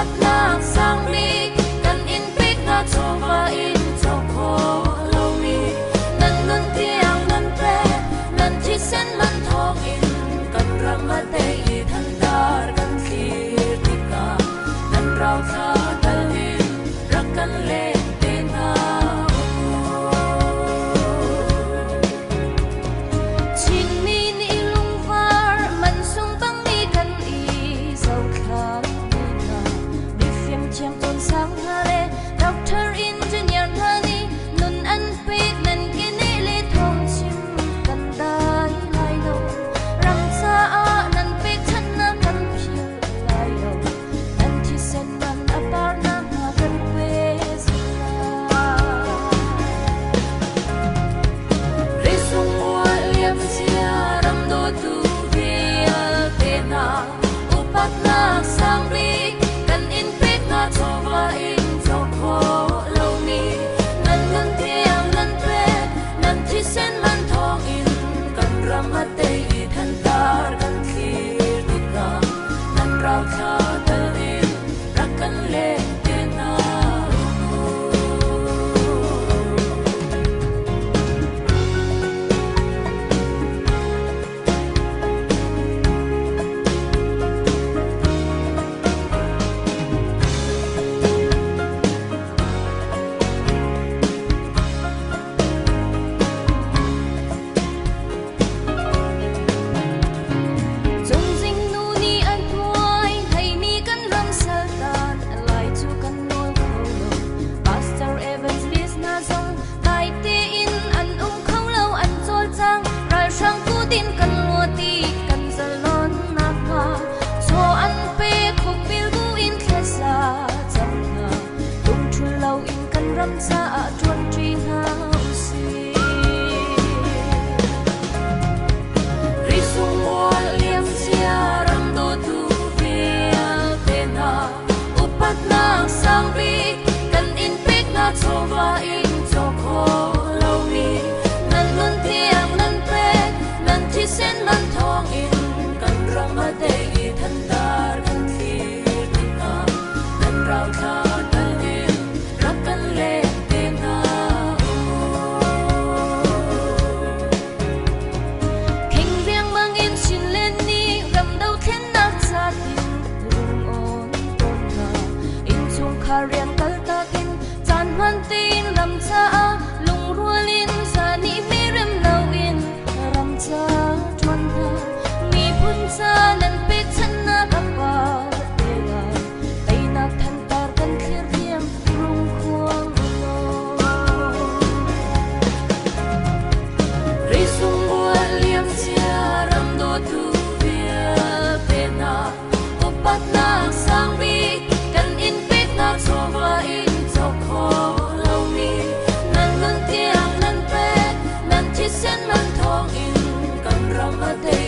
upat na sang mi kan in pik na chova in chokho lo mi nan nun tiang nan pe nan chi sen man thong in kan ramate I thandar kan khir tika nan rau tha dalin rakan le te na chin min ilung var man sung bang ni kan I zau khang na bi fiam chiang ton sang hare doctor engineer thani nun an pek nan kini le thong chim kan dai lai lo ram cha a nan pek chan na kan phil lai lo nan chi sen man apar na ma kan pe sa re sung wa liam sia ram do tu vial te na upat na sang ri kan in pek na chova in chokho lo mi nan nun tiang nan pe nan chi sen man thong in kan ramate I thandar kan khir tika nan rau tha dalin rakan le te na Chung jing nu ni an huai thai mi kan ram sal tan lai chu kan nol kholo Pastor Evans business zong tai te in an khau lo an chol chang ral sang tu tin kan lo ti kan zalon na ka so an pe khop bil bu in khesa chang na tung chu lo in kan ram sa a chuan tri hau si ri sung wal liam sia ram do tu vial te na upat na sang ri kan in pek na chova in chokho lo mi nan nun tiang nan pe nan chi sen man thong in kan ramate I thandar kan khir tika nan rau tha dalin rakan le te na King viang mang in sin len ni ram dau then na cha tin rung on ton na in chung kha rian kal ta kin chan man tin ram cha a lung rualin sa ni mi rem lo in ram cha chuan na mi phun cha nan pe chan na ka pa te la tai na than tar kan khir riam rung khuang lo Ri sung wa liam sia ram do tu vial te na upat na sang ri kan in pek na chova in chokho lo mi nan nun tiang nan pe nan chi sen man thong in kan ramate